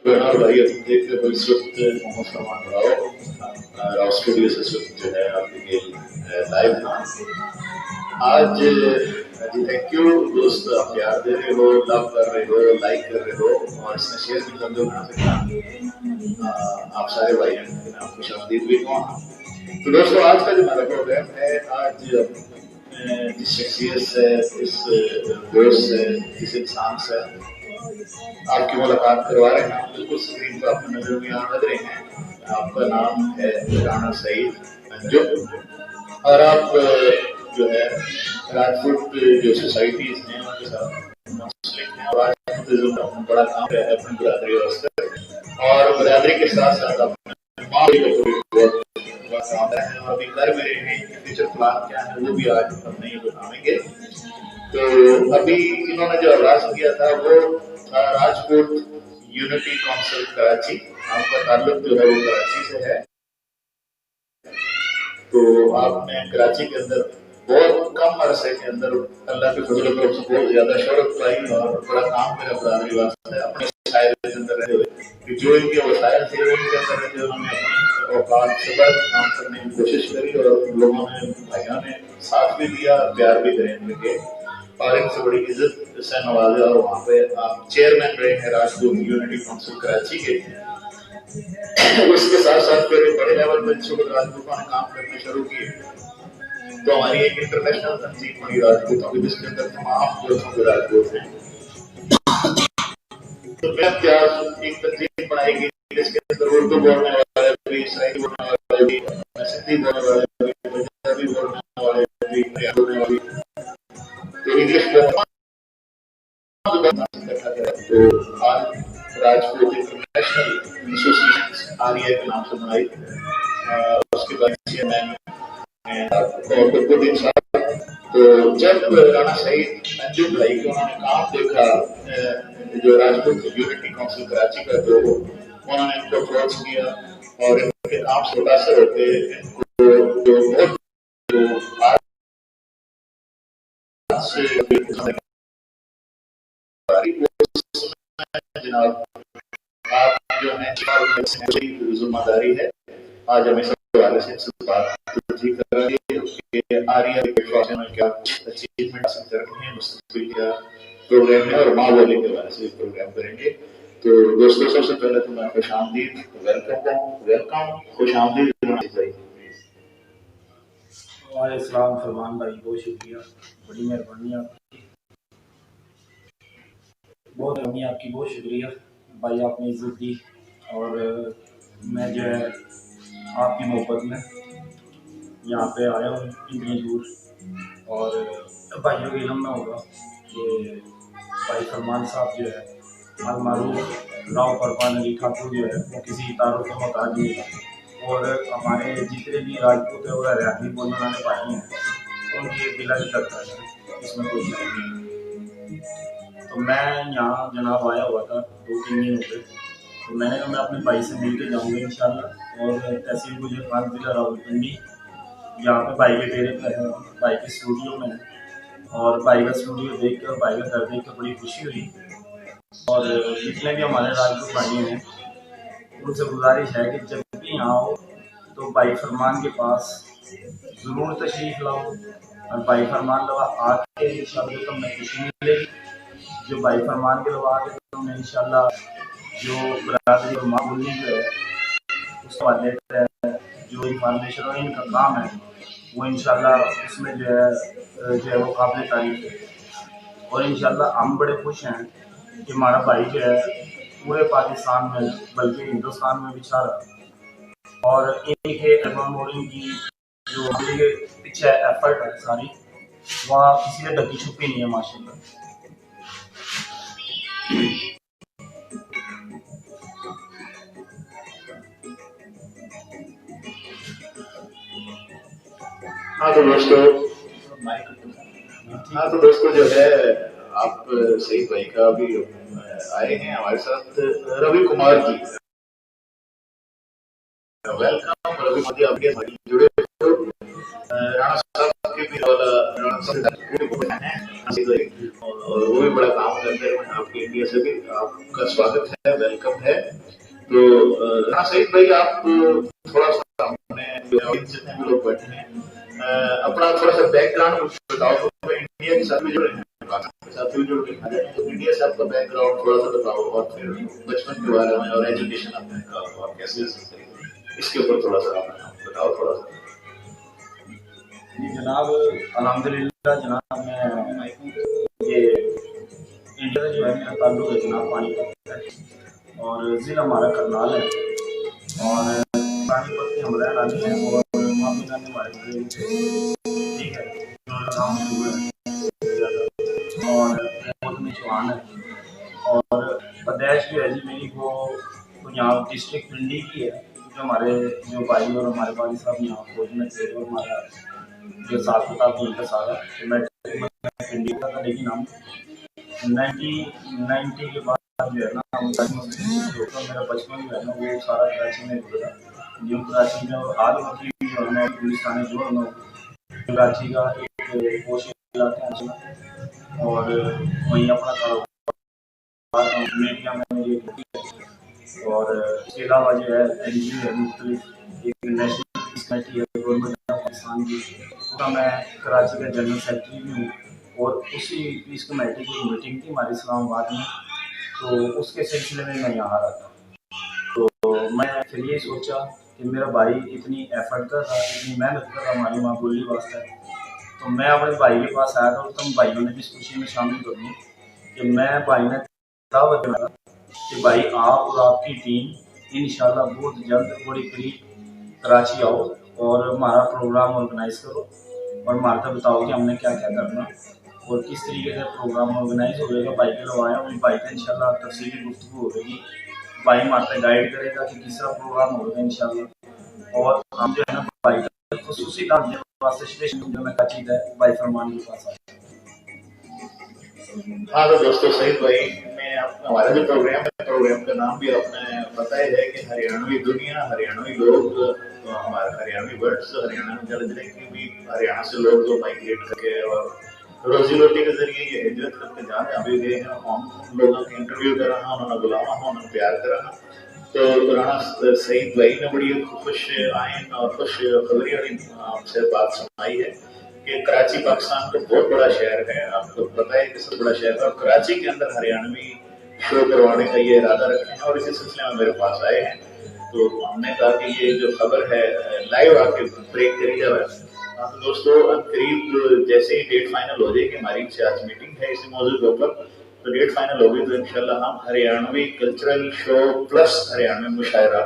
और भाई अभी देख रहे हो इस वक्त मोहम्मद फरमान राव स्टूडियो से इस वक्त जो है आपके लाइव था आज। जी थैंक यू दोस्त, आप प्यार दे रहे हो, लव कर रहे हो, लाइक कर रहे हो और इसमें शेयर भी कर दो ना सकता। आप सारे भाई हैं, आपको शामिल भी हुआ। तो दोस्तों आज का जो हमारा प्रोग्राम है, आज जिस शख्सियत से, इस दोस्त से, इस इंसान से आपकी मुलाकात करवा रहे हैं, बिल्कुल स्क्रीन पर आपको नजर में आ रहे हैं। आपका नाम है राणा सईद अंजुम और आप जो है राजपूत जो सोसाइटीज हैं उनके साथ मुंसलिक हैं और राजपूत बड़ा काम है अपनी बरादरी वास्ते और बरादरी के साथ साथ अपने माँ का काम है और अभी कर मेरे फ्यूचर प्लान क्या है वो भी आज हम नहीं बताएंगे। तो अभी इन्होंने जो आगाज किया था वो राजकोट यूनिटी काउंसिल कराची, आपका ताल्लुक जो है वो कराची से है। तो आपने कराची के अंदर बहुत कम अरसे के अंदर अल्लाह के फजल करम से बहुत ज्यादा शोहरत पाई और बड़ा काम मेरा बरादरी वास्ते अपने शायर के अंदर रहे हुए कि जो इनके वसायल थे उनके अंदर रहते हुए उन्होंने अपनी औकात से बढ़ काम करने की कोशिश करी और लोगों ने, भाइयों ने साथ भी दिया, प्यार भी करें इनके और इनसे बड़ी इज्जत से नवाजा। और वहाँ पे आप चेयरमैन रहे हैं राजपूत यूनिटी काउंसिल कराची के। उसके साथ साथ फिर बड़े लेवल पर शुगर राजपूतों ने काम करने शुरू किए। तो हमारी एक इंटरनेशनल तंजीम बनी राजपूतों की जिसके अंदर तमाम देशों के राजपूत हैं। तो मैं क्या एक तंजीम बनाएगी जिसके अंदर उर्दू बोलने वाले भी, इसराइली बोलने वाले भी, सिंधी बोलने वाले भी, पंजाबी बोलने वाले भी, बोलने वाले तो इंग्लिश बोलने। तो आज राजपूत इंटरनेशनल एसोसिएशन आरईए के नाम से बनाई, उसके बाद चेयरमैन तो जब राणा सईद अंजुम भाई को उन्होंने काम देखा जो राजपूत यूनिटी काउंसिल कराची का, तो उन्होंने इनको अप्रोच किया और इनके काम से मुतासर होते इनको जो बहुत जनाब आप जो है जिम्मेदारी है आज हमें सब वाले से बात कर रही है आर्या में क्या अचीवमेंट हासिल कर रहे हैं मुस्तकबिल क्या प्रोग्राम है और माँ बोली के बारे से प्रोग्राम करेंगे। तो दोस्तों सबसे पहले तो मैं खुश आमदीद वेलकम खुश आमदीद वालेकुम फरमान भाई, बहुत शुक्रिया, बड़ी मेहरबानी आपकी, बहुत शुक्रिया भाई, आपने इज्जत दी और मैं जो है आपकी मोहब्बत में यहाँ पे आया हूँ इतनी दूर। और भाइयों के इल्म में होगा कि भाई फरमान साहब जो है अलमारूफ राव फरमान अली ठाकुर जो है वो किसी तारुफ का मोहताज नहीं है और हमारे जितने भी राजपूत है और हरियाणवी बोलने वाले भाई हैं उनकी एक दिला भी करता है, इसमें कोई शक नहीं। तो मैं यहाँ जनाब आया हुआ था 2-3 दिन हो गए, तो मैंने कहा मैं अपने भाई से मिल के जाऊँगा इंशाल्लाह। और तहसील गुजर खान जिला रावलपिंडी यहाँ पे भाई के डेरे पे है, भाई के स्टूडियो में है और भाई का स्टूडियो देख के और भाई का घर देख के बड़ी खुशी हुई। और जितने भी हमारे राजपूत भाई हैं उनसे गुजारिश है कि जब भी यहाँ आओ तो भाई फरमान के पास ज़रूर तशरीफ़ लाओ और भाई फरमान लवा आके इंशाल्लाह तुमने खुशी मिलेगी। जो भाई फरमान के लवा आके तुमने इंशाल्लाह जो बरादरी और मामूली जो है उस वाले जो इंफॉर्मेशन और इनका काम है वो इंशाल्लाह उसमें जो है वो काबिल तारीफ है। और इंशाल्लाह हम बड़े खुश हैं कि हमारा भाई जो है पूरे पाकिस्तान में बल्कि हिंदुस्तान में भी छा रहा है और इनके एल्बम की जो पीछे एफर्ट है सारी वह किसी ने ढकी छुपी नहीं है माशाल्लाह। हाँ तो दोस्तों जो है आप सही भाई का भी आए हैं हमारे साथ रवि कुमार जी, वेलकम रवि कुमार जी, आपके जुड़े हो राणा साहब के भी राणा साहब और वो भी बड़ा काम करते हैं आपके इंडिया से भी। आपका स्वागत है, वेलकम है। तो हाँ सईद भाई, आप थोड़ा सा अपने जितने भी लोग बैठे हैं अपना थोड़ा सा बैकग्राउंड बताओ। तो इंडिया के साथ भी जुड़े हैं, पाकिस्तान के साथ भी जुड़ के तो इंडिया से आपका बैकग्राउंड थोड़ा सा बताओ, और फिर बचपन के बारे में और एजुकेशन आपने का और कैसे इसके ऊपर थोड़ा सा आप बताओ थोड़ा सा। जी जनाब, अल्हम्दुलिल्लाह जनाब, मैं ये इंडिया से जो है मेरा ताल्लुक है जनाब पानीपत है, और ज़िला हमारा करनाल है, और पानीपत के हम रहने वाले हैं, और वहाँ भी रहने हमारे घरेलू थे, ठीक है। गाँव मशहूर है और बहुत में चौहान है, और पैदाइश जो है जी मेरी वो यहाँ डिस्ट्रिक्ट पिंडी की है। जो हमारे जो भाई और हमारे वाली साहब यहाँ फौज में थे, और हमारा जो साथ होता था उनका सारा, तो मैं पिंडी का था, लेकिन हम 90 के बाद जो है ना हम मेरा बचपन जो है ना वो सारा कराची में गुजरा। न्यू कराची में, और हाल होती जो है पुलिस जो है कराची का एक पोश इलाका है, और वहीं अपना कारोबार मीडिया में मेरी ड्यूटी है। और इसके अलावा जो है NGO है मुख्तलिफ, एक नेशनल पीस कमेटी है गवर्नमेंट ऑफ पाकिस्तान की, उसका मैं कराची का जनरल सेक्रेटरी भी हूँ। और उसी पीस कमेटी की मीटिंग थी हमारी इस्लामाबाद में, तो उसके सिलसिले में मैं यहाँ रहा था। तो मैं फिर ये सोचा कि मेरा भाई इतनी एफर्ट कर रहा, इतनी मेहनत कर रहा हमारी माँ बोली वास्ते, तो मैं अपने भाई के पास आया था, और तुम भाइयों ने भी इस खुशी में शामिल कर दी कि मैं भाई ने दावत दिया कि भाई आप और आपकी टीम इंशाल्लाह बहुत जल्द बड़ी करीब कराची आओ, और हमारा प्रोग्राम ऑर्गेनाइज करो, और हमारे बताओ कि हमने क्या क्या करना और किस तरीके से प्रोग्राम ऑर्गेनाइज हो जाएगा। भाई के लवाया और भाई का इंशाल्लाह तफसीली गुफ्तगू होगी, भाई हमारे गाइड करेगा कि किस तरह प्रोग्राम होगा इंशाल्लाह। और हम जो है ना भाई का खुसूसी काम देने वास्ते स्पेशल जो मैं चीज है भाई फरमान के पास आया। हाँ तो दोस्तों, सईद भाई ने हमारा जो प्रोग्राम है, प्रोग्राम का नाम भी आपने बताया है कि हरियाणवी दुनिया, हरियाणवी लोग, तो हमारे हरियाणवी बर्ड्स हरियाणा में चले जाए, क्योंकि हरियाणा से लोग जो माइग्रेट करके और रोजी रोटी के जरिए ये हिजरत करके जहाँ भी गए हैं, हम लोगों के इंटरव्यू कराना, उन्होंने बुलाना, उन्होंने प्यार कराना। तो राणा सईद भाई ने बड़ी खुश आयन और खुश खबरी आपसे बात सुनाई है कि कराची पाकिस्तान का बहुत बड़ा शहर है, आपको पता है कि सबसे बड़ा शहर है, और कराची के अंदर हरियाणवी शो करवाने का ये इरादा रखे हैं, और इसी सिलसिले में मेरे पास आए हैं। तो हमने कहा कि ये जो खबर है लाइव आके ब्रेक करी जाए। तो दोस्तों, करीब जैसे ही डेट फाइनल हो जाएगी, हमारी आज मीटिंग है इसी मौजूद के ऊपर, तो डेट फाइनल होगी तो इंशाल्लाह हम Haryanvi cultural show plus Haryanvi मुशायरा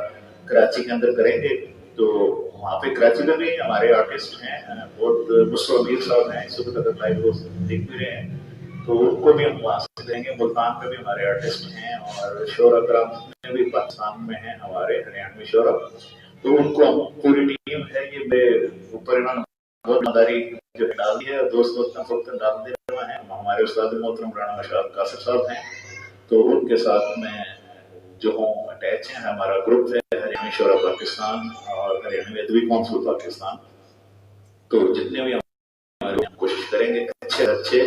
कराची के अंदर करेंगे। तो वहाँ पे कराची में भी हमारे आर्टिस्ट हैं, बहुत मुस्लिम अमीर साहब हैं, इस वक्त लाइव देख भी रहे हैं, तो उनको भी हम वहाँ से देंगे। मुल्तान में भी हमारे आर्टिस्ट हैं, और शोरा कराम में भी पाकिस्तान में हैं हमारे हरियाणवी शोरा, तो उनको हम पूरी टीम है ये ऊपर इन्होंने बहुत मदारी जो डाल दी है, दोस्त वक्त डाल दे रहे हैं। हमारे उस्ताद मोहतरम राणा मशाद कासिफ साहब हैं, तो उनके साथ में जो हूँ अटैच है, हमारा ग्रुप है हरियाणवी शोरा पाकिस्तान और हरियाणवी अदबी काउंसिल पाकिस्तान। तो जितने भी हमारे कोशिश करेंगे अच्छे अच्छे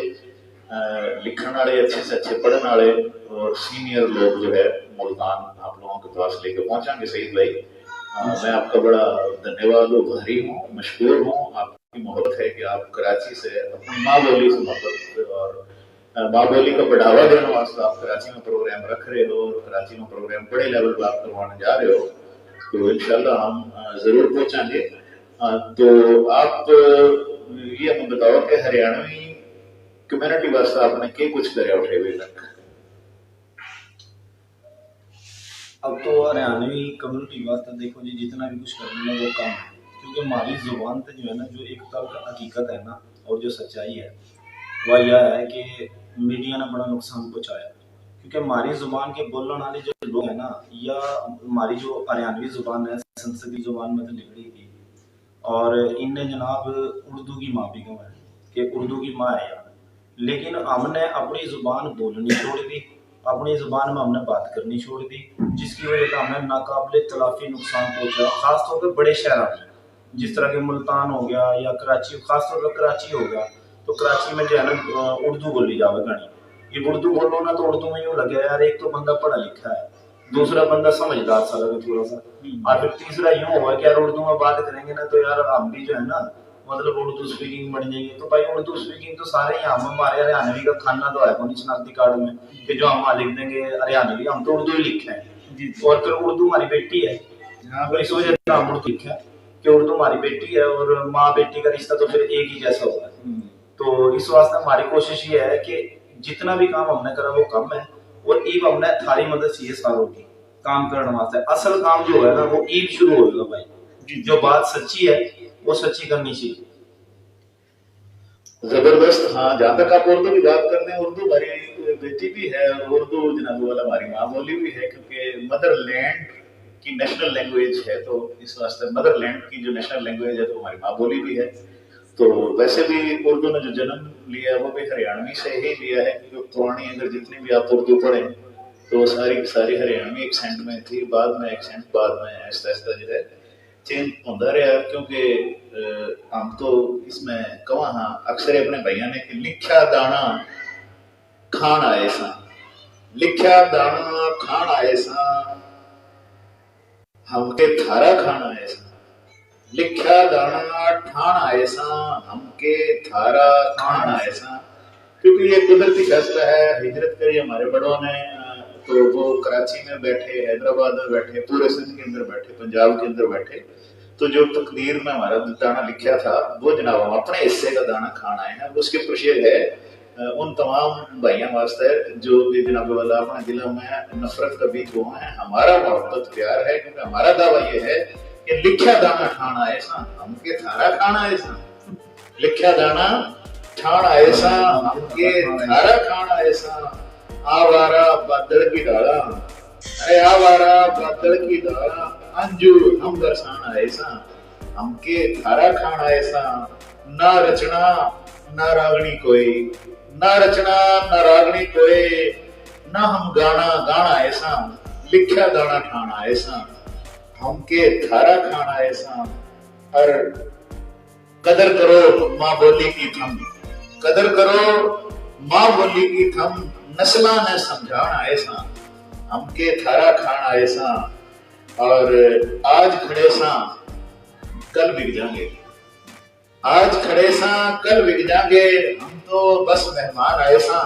लिखने वाले, अच्छे से अच्छे पढ़ने वाले और सीनियर लोग जो है मुल्तान आप लोगों के पास लेके पहुंचाएंगे। सईद भाई, मैं आपका बड़ा धन्यवाद भारी हूँ, मशहूर हूँ। आपकी मोहब्बत है कि आप कराची से अपनी माँ बोली से मोहब्बत और माँ बोली का बढ़ावा देने वास्ते आप कराची में प्रोग्राम रख रहे हो, और कराची में प्रोग्राम बड़े लेवल पर आप करवाने जा रहे हो, तो इंशाल्लाह हम जरूर पहुंचाएंगे। तो आप ये हमें बताओ कि हरियाणवी कम्युनिटी वास्ते आपने क्या कुछ करे उठे अभी तक? अब तो हरियाणवी कम्युनिटी वास्ते देखो जी, जितना भी कुछ करने में वो काम है, क्योंकि हमारी जुबान पे जो है ना, जो एक तल हकीकत है ना और जो सच्चाई है वह यह है कि मीडिया ने बड़ा नुकसान पहुँचाया, क्योंकि हमारी जुबान के बोलने वाले जो लोग हैं ना, या हमारी जो हरियाणवी जुबान है संसदीय जुबान में तो निकली थी, और इनने जनाब उर्दू की माँ भी गंवा है कि उर्दू की माँ है यार, लेकिन हमने अपनी जुबान बोलनी छोड़ दी, अपनी जुबान में हमने बात करनी छोड़ दी, जिसकी वजह से हमें नाकाबिले तलाफी नुकसान पहुँचा, खासतौर पर बड़े शहरों में, जिस तरह के मुल्तान हो गया या कराची, खासतौर पर कराची हो गया। तो कराची में जो है ना उर्दू बोली जावे घनी। ये उर्दू बोलो ना तो उर्दू में यूं लगे यार एक तो बंदा पढ़ा लिखा है, दूसरा बंदा समझदार सा लगे थोड़ा सा, और फिर तीसरा यूं हुआ कि यार उर्दू में बात करेंगे ना तो यार हम भी जो है ना मतलब उर्दू स्पीकिंग बन जाएंगे। तो भाई उर्दू स्पीकिंग तो सारे ही हम, हमारे हरियाणवी का खाना तो है कौन शनाख्ती कार्ड में कि जो हम लिख देंगे हरियाणवी, हम तो उर्दू ही लिखे हैं। और फिर उर्दू हमारी बेटी है, तो इस वजह से हम उर्दू लिखे हैं कि उर्दू हमारी बेटी है और माँ बेटी का रिश्ता तो फिर एक ही जैसा होगा। तो इस वास्ते हमारी कोशिश ये है कि जितना भी काम हमने करा वो कम है, और ईब हमने थारी मदद चाहिए सारों की काम करने वास्ते। असल काम जो है ना वो ईब शुरू होगा भाई, जो बात सच्ची है वो सच्ची करनी चाहिए। जबरदस्त। हाँ, जहाँ तक आप उर्दू की बात कर रहे हैं, उर्दू हमारी बेटी भी है और उर्दू जनाब वाला हमारी माँ बोली भी है, क्योंकि मदरलैंड की नेशनल लैंग्वेज है। तो इस वास्ते मदरलैंड की जो नेशनल लैंग्वेज है तो हमारी माँ बोली भी है। तो वैसे भी उर्दू ने जो जन्म लिया है वो भी हरियाणवी से ही लिया है, क्योंकि पुरानी अगर जितनी भी आप उर्दू पढ़ें तो सारी सारी हरियाणवी एक्सेंट में थी। बाद में एक्सेंट बाद में आहिस्ता आहिस्ता जो है चेंज होता रहा, क्योंकि हम तो इसमें कहा हाँ अक्सर अपने भैया ने कि लिखा दाना खान आए सा, लिखा दाना खान आए सा, हमके थारा खाना आए सा, लिखा दाना ठान आए सा, हमके थारा खान आए सा। क्योंकि ये कुदरती फैसला है, हिजरत करी हमारे बड़ों ने, तो वो कराची में बैठे, हैदराबाद में बैठे, पूरे सिंध के अंदर बैठे, पंजाब के अंदर बैठे, तो जो तकदीर में हमारा दाना लिखा था वो जनाब हम अपने हिस्से का दाना खाना है ना, उसके प्रशेर है उन तमाम भाइयों वास्ते जो भी जनाब वाला अपने दिलों में नफरत का बीज बोए हैं। हमारा मोहब्बत प्यार है, क्योंकि हमारा दावा ये है कि लिखा दाना खाना ऐसा, हमके थारा खाना ऐसा, लिखा दाना ठाना ऐसा, हमके थारा खाना ऐसा, आवारा बादल की डाला, अरे आवारा बादल की डाला, अंजू हम बरसाना ऐसा, हमके थारा खाना ऐसा, ना रचना ना रागनी कोई, ना रचना ना रागनी कोई, ना हम गाना गाना ऐसा, लिखा दाना ठाना ऐसा, हमके थारा खाना ऐसा। और कदर करो माँ बोली की थम, कदर करो माँ बोली की थम, नस्ला ने समझाना ऐसा, हमके थारा खाना ऐसा। और आज खड़े सा कल बिक जाएंगे, आज खड़े सा कल बिक जाएंगे, हम तो बस मेहमान आए सा।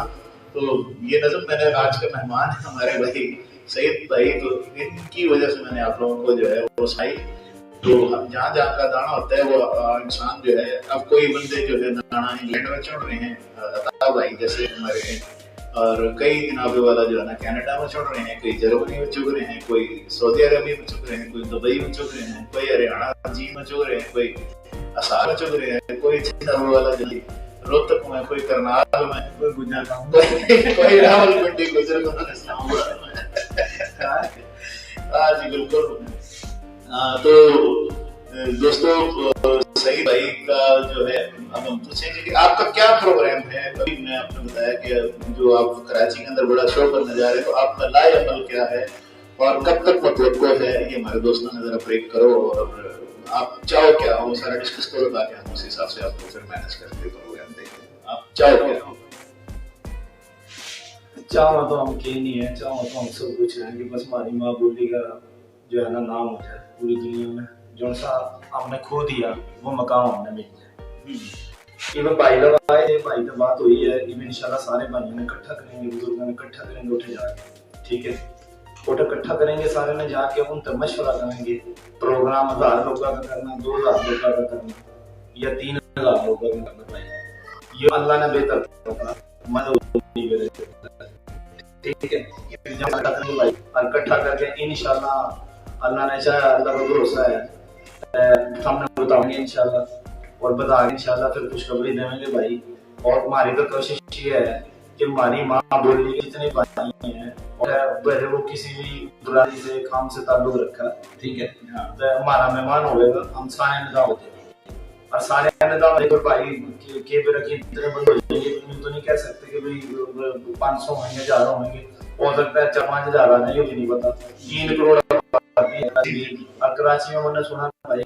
तो ये नज़म मैंने आज का मेहमान है हमारे भाई सईद भाई, तो इनकी वजह से मैंने आप लोगों को जो है वो सुनाई। तो हम जहाँ जहाँ का दाना होता है वो इंसान जो है, अब कोई बंदे जो है दाना इंग्लैंड में चढ़ रहे हैं, अता भाई जैसे हमारे, और कई जनाबे वाला जो है ना कनाडा में चढ़ रहे हैं, कोई जर्मनी में चुग रहे हैं, कोई सऊदी अरबिया में चुग रहे हैं, कोई दुबई में चुग रहे हैं, कोई हरियाणा जी में चुग रहे हैं, कोई असार में चुग रहे हैं, कोई जनाबे वाला जल्दी रोहतक में, कोई करनाल में, कोई गुजरात, कोई रावलपिंडी गुजरात जी बिल्कुल। तो दोस्तों सही भाई का जो है अब हम पूछेंगे कि आपका क्या प्रोग्राम है। अभी मैं आपने बताया कि जो आप कराची के अंदर बड़ा शो करने जा रहे हैं, तो आपका लाए अमल क्या है और कब तक मतलब है, ये हमारे दोस्तों ने जरा ब्रेक करो और आप चाहो क्या वो सारा डिस्कस करो, ताकि हम उस हिसाब से आपको फिर मैनेज करके प्रोग्राम देखें। आप चाहो क्या? चाहो तो हम के नहीं है, चाहो तो हम सब कुछ है कि बस हमारी माँ बोली का जो है ना नाम हो जाए पूरी दुनिया में, जो सा हमने खो दिया वो मकाम हमने मिल जाए। ये भाई लोग आए थे, भाई तो बात हुई है कि इंशाल्लाह सारे भाइयों ने इकट्ठा करेंगे, बुजुर्गों ने इकट्ठा करेंगे उठे जाके, ठीक है, उठे इकट्ठा करेंगे सारे ने जाके उन तक मशवरा करेंगे। प्रोग्राम 1000 लोगों का करना, 2000 लोगों का करना या 3000 लोगों का करना, भाई ये अल्लाह ने बेहतर पता मदद, ठीक है। भाई इकट्ठा करके इंशाल्लाह अल्लाह ने चाहा, अल्लाह का भरोसा है, हमने बताएंगे इंशाल्लाह और बता के इंशाल्लाह फिर खुशखबरी देंगे भाई। और हमारी तो कोशिश ये है कि हमारी माँ बोली के जितने भाई हैं और वो किसी भी बुराई से काम से ताल्लुक रखा, ठीक है, तो हमारा मेहमान होगा, हम सारे निदा होते और सारे निदा भाई के भी रखी इतने बंद हो जाएंगे, तो नहीं कह सकते कि भाई 500 होंगे, 1000 होंगे, हो सकता है 4-5 हजार आने, ये भी नहीं पता। 3 करोड़ कराची में मैंने सुना भाई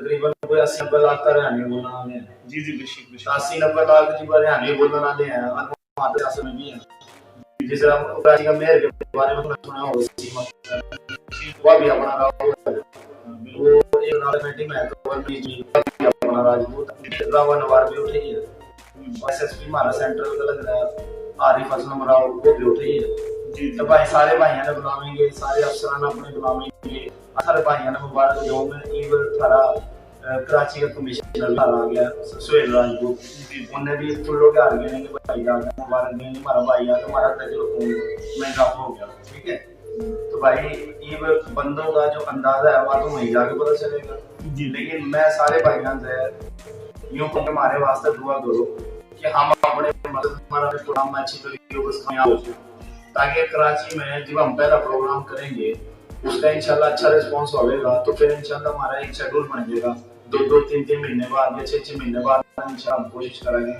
तकरीबन कोई 80-90 लाख का हरियाणवी बोलने वाले हैं। जी जी बेशक बेशक। 80-90 लाख जी हरियाणवी बोलने वाले हैं, और वहाँ पे आसम में भी हैं। जिस तरह कराची का मेयर के बारे में तुमने सुना होगा, वो भी अपना वो एक राजनीति में है, तो वो भी अपना राजपूत रावण नवार भी उठे ही है। एसएसपी हमारा सेंट्रल का लग रहा है आरिफ असलम राव, वो भी उठे ही है। तो भाई सारे भाइयों ने बुलावेंगे, सारे अफसरान अपने बुलावेंगे, सारे भाइयों ने मुबारक दो में ईद थारा कराची का कमिश्नर आ गया सुहेल राजपूत, उन्हें भी फुल्लो के हार गए कि भाई जाकर मुबारक देंगे, हमारा भाई आ हमारा तजुर्बा खून में काफी हो गया। ठीक है, तो भाई ये बंदों का जो अंदाजा है वह तो वहीं जाके पता चलेगा। लेकिन मैं सारे भाइयों से यूं कहूँ हमारे वास्ते दुआ करो कि हम अपने मतलब हमारा प्रोग्राम अच्छी तरीके से कामयाब हो जाए, ताकि कराची में जब हम पहला प्रोग्राम करेंगे उसका इंशाल्लाह अच्छा रिस्पॉन्स होगा, तो फिर इंशाल्लाह हमारा एक शेड्यूल बन जाएगा। 2-3 महीने बाद या 6 महीने बाद इंशाल्लाह हम कोशिश करेंगे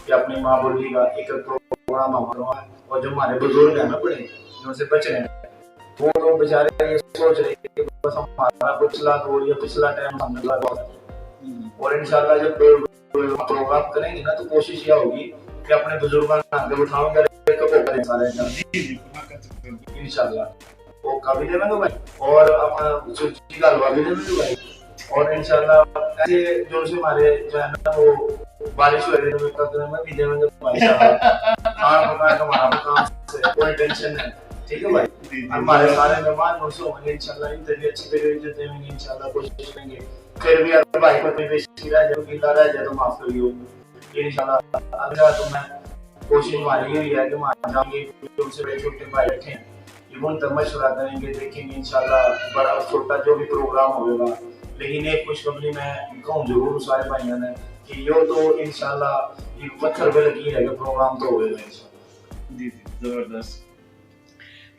कि अपनी माँ बोली का एक प्रोग्राम हम करवाएं। और जो हमारे बुजुर्ग हैं ना बड़े, जो उनसे बच रहे हैं, वो तो बेचारे ये सोच रहे हैं कि बस हमारा पिछला दौर या पिछला टाइम हमने लगा, और इंशाल्लाह जब प्रोग्राम करेंगे ना तो कोशिश यह होगी कि अपने बुजुर्गों को आगे उठाऊंगा सारे इंशाल्लाह, वो कभी देवेंगे भाई, और अपना सूची का हलवा भी देवेंगे भाई। और इंशाल्लाह ऐसे जो से हमारे जो है ना वो बारिश हो रही है में भी देवेंगे भाई साहब, खाना पकाने का हमारा काम से कोई टेंशन नहीं। ठीक है भाई, हमारे सारे मेहमान उनसे होंगे इंशाल्लाह, इतनी अच्छी तरीके से देंगे इंशाल्लाह, कोशिश करेंगे। फिर भी अगर भाई को कोई बेइज्जती रह जाए, गिला रह जाए तो माफ करियो इंशाल्लाह। अगला तो मैं कोशिश हमारी यही है कि वहाँ जाएंगे, उनसे बड़े छोटे भाई बैठे हैं, इवन तक मशवरा करेंगे, देखेंगे इंशाल्लाह बड़ा छोटा जो भी प्रोग्राम होगा। लेकिन एक खुशखबरी मैं कहूँ जरूर सारे भाइयों ने कि यो तो इंशाल्लाह एक पत्थर पे लकीर है कि प्रोग्राम तो होगा इंशाल्लाह। जी जी जबरदस्त।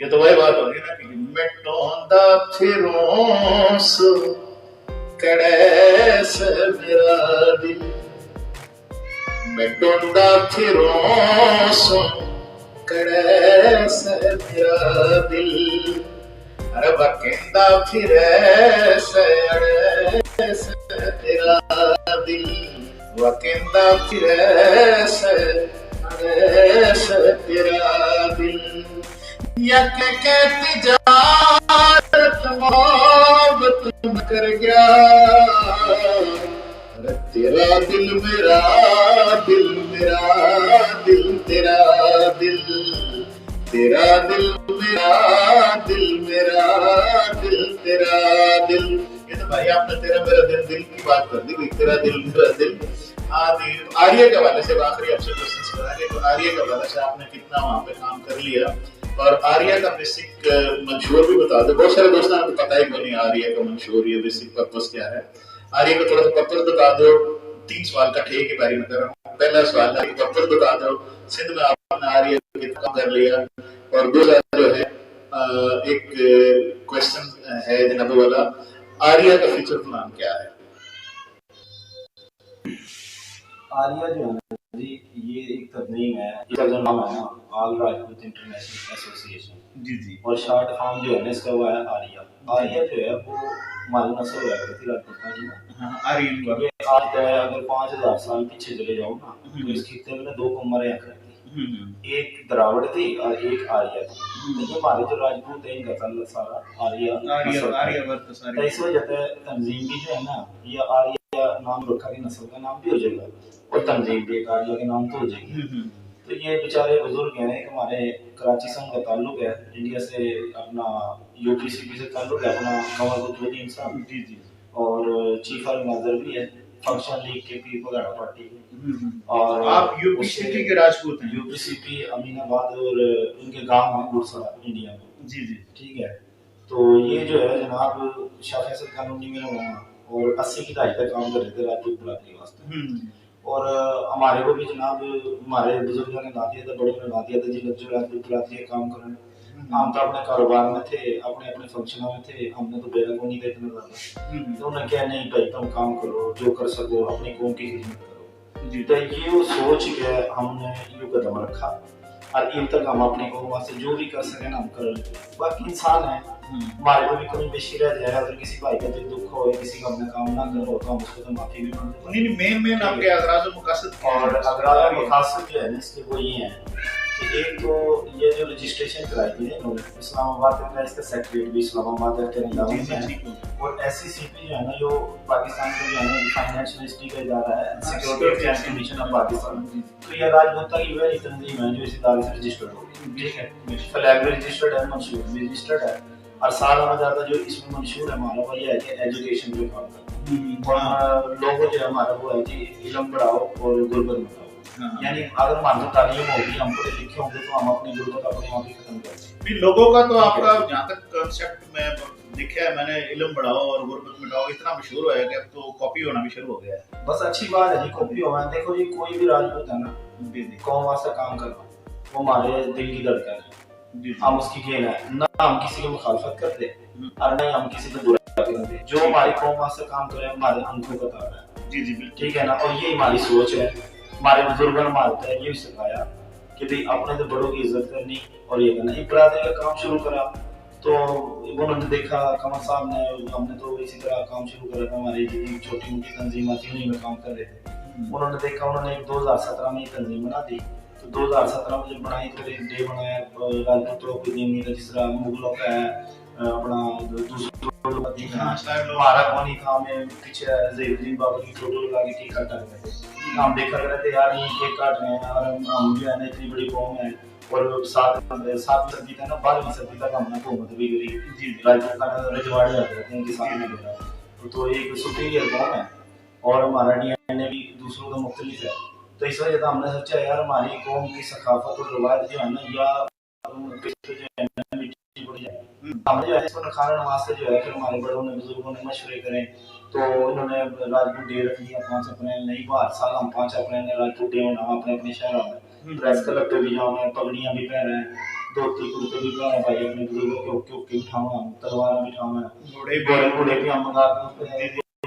ये तो वही बात होगी ना कि मिटोंदा फिरों सो कड़े से मेरा दिल, मिटोंदा फिरों सो कड़े से मेरा दिल, अरे बकेंदा फिरे से अड़े से तेरा दिल, बकेंदा फिरे से अड़े से तेरा दिल, यक के तिजारत मोहब्बत कर गया, तेरा दिल मेरा दिल मेरा दिल तेरा दिल, तेरा दिल मेरा दिल मेरा दिल तेरा दिल। ये तो भाई आपने तेरा मेरा दिल की बात कर दी, तेरा दिल मेरा दिल। आर्या के हवाले से आखिरी आपसे क्वेश्चन कराएंगे, तो आर्या के हवाले से आपने कितना वहाँ पे काम कर लिया, और आर्या का बेसिक मंशूर भी बता दो। बहुत सारे दोस्तों को पता ही नहीं आर्या का मंशूर या बेसिक पर्पस क्या है। आर्या का थोड़ा सा पर्पस बता दो। 3 सवाल का ठेके के बारे में कर रहा हूँ। पहला सवाल है पर्पस बता दो, सिंध में आपने आर्या कितना कर लिया, और दूसरा जो है एक क्वेश्चन है जनाब वाला, आर्या का फ्यूचर प्लान क्या है? आर्या जो है जी, ये एक तंजीम है, इसका जो नाम है ना ऑल राजपूत इंटरनेशनल एसोसिएशन, जी जी, और शॉर्ट फॉर्म जो है ना इसका वो है आर्या। आर्या जो है वो हमारी नस्ल है राजपूत जी ना, आर्यन ये आज अगर 5000 साल पीछे चले जाओ ना तो इस खित्ते में 2 कौमें रहती, एक द्राविड़ थी और एक आर्या थी। लेकिन हमारे जो राजपूत है इनका ताल्लुक सारा आर्यावर्त सारे, तो इस वजह से तंजीम भी जो है ना ये आर्या नाम रखा कि नस्ल का नाम भी हो जाएगा, और तंजीम भी एक आर्या के नाम तो हो जाएगी। तो ये बेचारे बुजुर्ग हैं, हमारे कराची संघ का ताल्लुक है, इंडिया से अपना यूपीसीपी से ताल्लुक है अपना कमर कुतुबुद्दीन साहब, जी जी, और चीफ ऑर्गेनाइजर भी है फंक्शन लीग के पीपल पार्टी के। और आप यूपीसीपी के राजपूत हैं? यूपीसीपी अमीनाबाद और उनके गांव है गुरसरा इंडिया में। जी जी ठीक है। तो ये जो है जनाब शाह फैसल कानूनी में हुआ, और 80 की दहाई तक काम कर रहे थे राजपूत बरादरी वास्ते, और हमारे को भी जनाब हमारे बुजुर्गों ने ला दिया था, बड़ों ने ला दिया था जी जो राजपूत बरादरी काम करने। हम तो अपने कारोबार में थे, अपने अपने फंक्शनों में थे, हमने तो बेरा को नहीं देखना था। तो उन्हें क्या नहीं भाई तुम काम करो, जो कर सको अपनी कौम की खिदमत करो जी। तो ये सोच के हमने ये कदम रखा, और इन तक हम अपनी कौम वास्ते जो भी कर सके ना हम कर ले। बाकी इंसान है, हमारे को भी कभी बेशी रह जाए, अगर किसी भाई का दिल दुख हो, किसी का अपना काम ना करो तो हम उसको तो माफी भी मांगते हैं। नहीं, मेन आपके अगराज और मकासद क्या और हैं? अगर मकासद जो है ना इसके वो ये है कि एक तो ये जो रजिस्ट्रेशन कराई थी ना इन्होंने इस्लामाबाद का, इसका सेक्रेटरी भी इस्लामाबाद के जी, अंदर जी, है। ठीक है। और SCCP जो है ना, जो पाकिस्तान का जो है ना फाइनेंस मिनिस्ट्री का इदारा है, security and commission of Pakistan. तो ये राजपूता की वही तंजीम है जो इस इदारे से रजिस्टर्ड होगी, ठीक है। फ्लैग भी रजिस्टर्ड है, मंशूर भी रजिस्टर्ड है। और सारा में ज्यादा जो इसमें मंशूर है हमारा वो ये है कि एजुकेशन पे काम करना। और लोगों जो है हमारा वो है कि इल्म बढ़ाओ और गुर्बत बढ़ाओ। यानी अगर हमारी तालीम होगी, हम पढ़े लिखे होंगे तो हम अपनी गुर्बत अपने आप ही खत्म कर सकते नहीं, लोगों का तो आपका जहाँ तक कंसेप्ट में देखा है मैंने, इल्म बढ़ाओ और गुर्बत मिटाओ इतना मशहूर होया कि अब तो कॉपी होना भी शुरू हो गया है। हैं। बस अच्छी बात है जी, कॉपी हो गया। देखो जी, कोई भी राजपूत है ना, कौम वास्ते काम करना वो हमारे दिल की धड़कन है। हम उसकी खेल है ना, हम किसी की मुखालफत करते और नहीं हम किसी पे बुरा करते। जो हमारी कौम वास्ते काम करे हमारे आंखों का तारा है। जी जी बिल्कुल, ठीक है ना। और ये हमारी सोच है, हमारे बुजुर्गों ने हमारे ये भी सिखाया कि भाई अपने तो बड़ों की इज्जत करनी और ये करना। एक बरादरी का काम शुरू करा तो उन्होंने देखा, कमर साहब ने, हमने तो इसी तरह काम शुरू करा था, हमारी जितनी छोटी मोटी तंजीम थी उन्हीं में काम कर रहे थे। उन्होंने देखा, उन्होंने एक 2017 में तंजीम बना दी। तो 2017 में जब बनाई तो एक डे बनाया राजपूतों को दिन जिस तरह मुगलों का है अपना दूसरा हमारा कौन था, हमें पीछे ज़हीरुद्दीन बाबर की फोटो लगा के केक काट रहे थे। हम देखा करते थे यार ये केक काट रहे हैं और हम जो है ना इतनी बड़ी कौम है। और सातवीं सदी तक ना 12वीं सदी तक हमने हुकूमत भी करी, राजस्थान रजवाड़े आते थे किसान वगैरह। तो एक सुपीरियर कौम है और हमारा DNA भी दूसरों का मुख्तलिफ है। तो इस वजह से हमने सोचा यार हमारी कौम की सकाफत और रवायत जो है ना या जो है ना मिट्टी पड़ जाए। हमने जो है इसको खाना नमाज से जो है फिर हमारे बड़ों ने बुजुर्गों ने मशवरे करें तो इन्होंने राजपूत डे रख लिया 5 अप्रैल। नहीं बार साल हम 5 अप्रैल राजपूत डे मनाओ अपने अपने शहरों में। ड्रेस कलर पे भी जाओ, पगड़ियाँ भी पहने, धोती कुर्ते भी पहने भाई, अपने बुजुर्गों के ओके ओके उठाओ, तलवार भी उठाओ, घोड़े घोड़े भी हम मंगा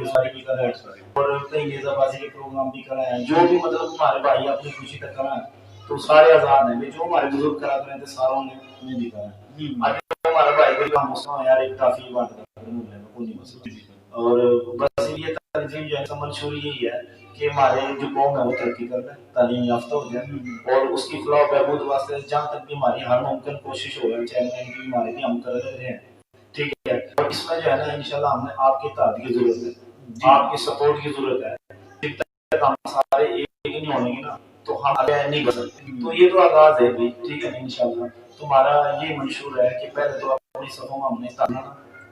सारी भी कर रहे हैं और कई नेजाबाजी के प्रोग्राम भी कराए। जो भी मतलब हमारे भाई अपनी खुशी तक कराए तो सारे आजाद हैं। जो हमारे बुजुर्ग करा करें थे सारों ने भी करा। हमारा भाई कोई काम मसला यार एक काफी बात करते कोई मसला। और बस ये तंजीम जो है मंशूर यही है कि हमारे जो कौम है वो तरक्की कर रहे, तालीम याफ्ता हो जाए और उसकी फलाह बहबूद वास्ते जहाँ तक भी हमारी हर मुमकिन कोशिश हो चैनल की हमारे भी हम कर रहे हैं। ठीक है। और इसमें जो है ना इंशाल्लाह हमने आपकी ताद की जरूरत है, आपकी सपोर्ट की जरूरत है। जब तक हम सारे एक ही नहीं होंगे ना तो हम आगे नहीं बढ़ सकते। तो ये तो आगाज है भी, ठीक है इंशाल्लाह। तुम्हारा ये मंशूर है कि पहले तो अपनी सफों में हमने ताना,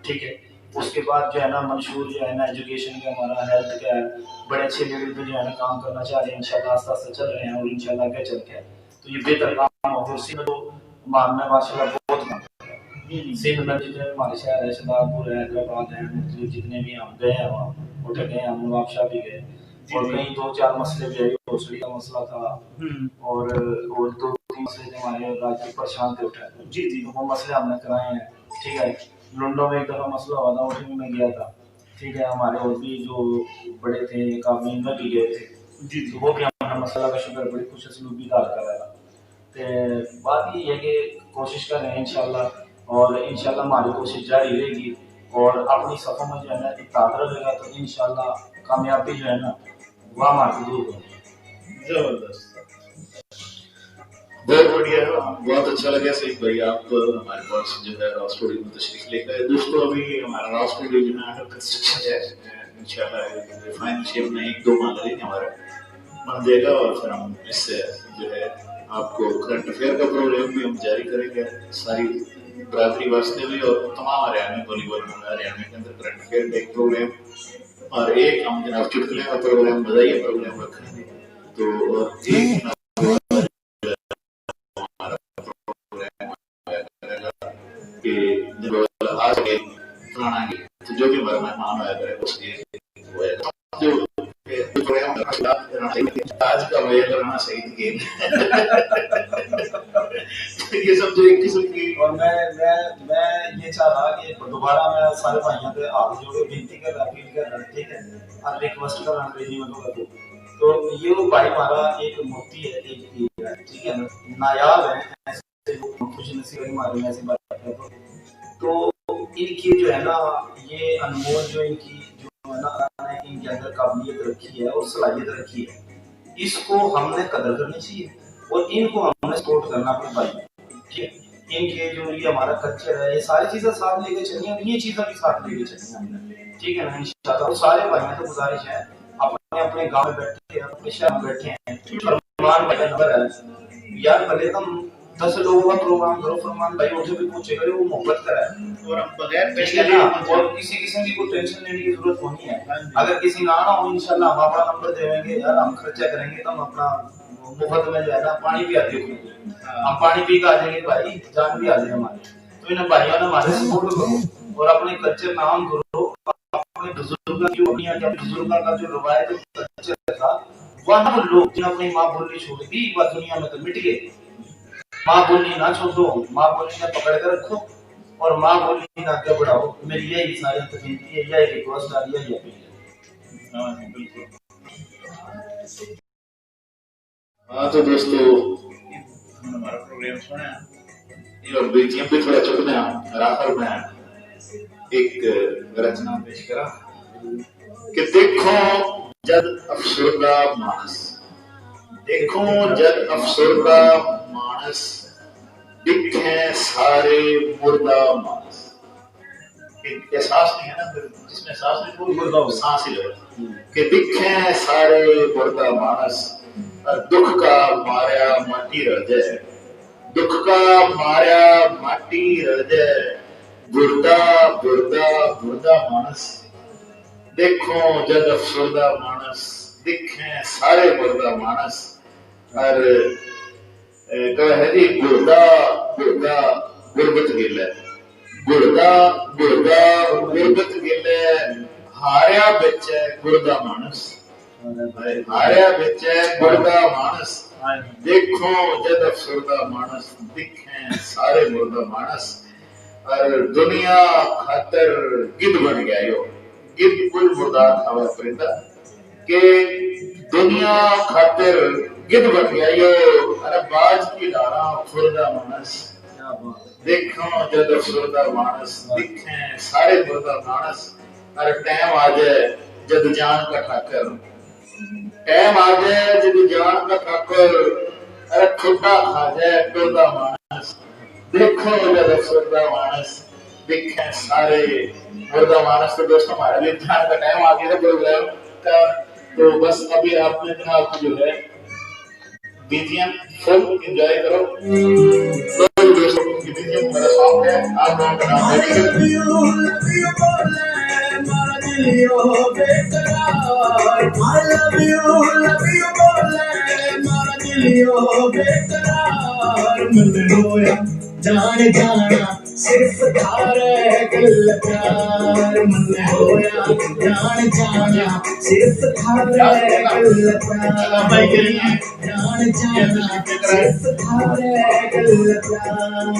ठीक है। उसके बाद जो है ना मंशूर जो है ना एजुकेशन का हमारा हेल्थ का है, बड़े अच्छे लेवल पे जो है ना काम करना चाह रहे हैं इंशाल्लाह, आस्ते आस्ते चल रहे हैं और इंशाल्लाह आगे चल के तो ये बेहतर काम होगा। उसी में तो मानना माशाल्लाह बहुत काम सिंध में जितने हमारे शहर है, शहदादपुर है, हैदराबाद है, मुख्तलिफ जितने भी हम गए हैं वहाँ उठे गए, हम नवाबशाह भी गए और कहीं 2-4 मसले भी है। हौसली का मसला था और 2-3 मसले थे हमारे राज्य परेशान थे उठा जी जी, तो वो मसले हमने कराए हैं। ठीक है। लुंडो में एक दफ़ा मसला हुआ था, उठने में गया था। ठीक है। हमारे और भी जो बड़े थे कामीन में भी गए थे जी, तो वो भी हमने मसला का शुक्र बड़ी खुश असलूबी का हल करा। तो बात ये है कि कोशिश कर रहे हैं इंशाल्लाह और इंशाल्लाह हमारी कोशिश जारी रहेगी और अपनी सफ़ों में जो है ना इत्तेहाद रहेगा तो इंशाल्लाह कामयाबी जो है ना वह हमारी दूर होगी। जबरदस्त, बहुत बढ़िया, बहुत अच्छा लगा सही भाई आप हमारे पास जो है रॉ स्टूडियो में तशरीफ लेकर। दोस्तों अभी हमारा रॉ स्टूडियो जो है कंस्ट्रक्शन है, इंशाल्लाह फाइनल शेप में 1-2 माह लगेंगे हमारा बन जाएगा और फिर हम इससे जो है आपको करंट अफेयर का प्रोग्राम भी हम जारी करेंगे सारी बरादरी वास्ते भी और तमाम हरियाणा वॉलीबॉल हरियाणा के अंदर करंट अफेयर का एक प्रोग्राम और एक हम जनाब चुटकुले का प्रोग्राम बधाई प्रोग्राम रखेंगे। तो और एक आज के पुराना तो जो भी हमारा मेहमान आया करे उसके जो आज का वजह करना सही गेम ये सब जो एक किस्म की। और मैं ये चाह रहा कि दोबारा मैं सारे भाइयों पे हाथ जोड़ के विनती कर रहा, अपील कर रहा, ठीक है, और रिक्वेस्ट कर रहा अंग्रेजी में तो ये वो भाई हमारा एक मूर्ति है, एक ठीक है नायाब है, ऐसे खुश नसीब हमारे में ऐसी बात करते तो इनकी जो है ना, ये अनमोल जो इनकी जो है ना, अल्लाह ने इनके अंदर काबिलियत रखी है और सलाहियत रखी है, इसको हमने कदर करनी चाहिए और इनको हमने सपोर्ट करना अपने भाई। ठीक है, इनके जो ये हमारा कल्चर है, ये सारी चीजें साथ लेके चलनी है, ये चीजें भी साथ लेके चलनी है हमने। ठीक है ना, इंशाल्लाह। तो सारे भाइयों से गुजारिश है, अपने अपने गाँव में बैठे हैं, अपने शहर में बैठे हैं, फरमान भाई का नंबर है यार, भले तुम 10 लोगों का प्रोग्राम करो, फरमान भाई उनसे भी पूछे करे, वो मोहब्बत करा है और हम बगैर ठीक पैसे है ना, और किसी किस्म की कोई टेंशन लेने की जरूरत नहीं है। अगर किसी ना आना हो, इंशाल्लाह हम अपना नंबर देंगे यार, हम खर्चा करेंगे, तो हम अपना मुफ्त में जो है ना पानी भी आते हैं, हम पानी पी के आ जाएंगे भाई, जान भी आ जाए हमारे। तो इन भाइयों ने हमारे सपोर्ट करो और अपने कल्चर नाम करो, अपने बुजुर्गों की बुजुर्गों का जो रवायत कल्चर था, वह लोग जिन्होंने अपनी माँ बोली छोड़ दी, वह दुनिया में तो मिट गए। माँ बोली ना छोड़ो, माँ बोली ने पकड़ कर रखो और माँ बोली ना आगे बढ़ाओ। मेरी यही सारी तकलीफ है, यही रिक्वेस्ट आ रही है, यही। हाँ बिल्कुल। हाँ तो दोस्तों, हमारा प्रोग्राम सुना ये बेटियां भी थोड़ा चुप में आखिर में एक रचना पेश करा कि देखो जद अफसरदा मानस, देखो जद अफसरदा मानस, दिखे सारे मुर्दा मानस। एहसास नहीं है ना, फिर जिसमें एहसास नहीं वो मुर्दा हो, सांस ही लगे कि दिखे सारे मुर्दा मानस, और दुख का मारा माटी रह जाए, दुख का मारा माटी रह जाए, बुरदा बुरदा बुरदा मानस। देखो जद अफसरदा मानस, दिखे सारे मुर्दा मानस। और कहे जी गुरदा गुरदा गुरबत गिले, गुरदा गुरदा गुरबत गिले, हारिया बिच गुरदा मानस, हारिया बिच गुरदा मानस। देखो जद अफसरदा मानस, दिखे सारे मुर्दा मानस। और दुनिया खातर गिद्ध बन गया यो, गिद्ध कुल मुर्दा खावा परिंदा, के दुनिया खातिर गिद्ध बन गया यो, अरे बाज की डारा फुरदा मानस। देखो जद अफसरदा मानस, दिखे सारे मुर्दा मानस। अरे टाइम आ जाए जद जान का ठाकर, टाइम आ जाए जद जान का ठाकर, अरे खुदा खा जाए टोदा मानस। देखो जद अफसरदा मानस, दिखे सारे मुर्दा मानस। तो दोस्तों, हमारे लिए जान का टाइम आ गया है प्रोग्राम का, तो बस अभी आपने जनाब जो है बीजीएम फुल एंजॉय करो। तो दोस्तों, बीजीएम मेरा सॉन्ग है, आप लोगों का नाम है जान जाना सिर्फ थारे गल प्यार, मन होया जान जाना सिर्फ थारे गल प्यार, जान जाना सिर्फ थारे गल प्यार।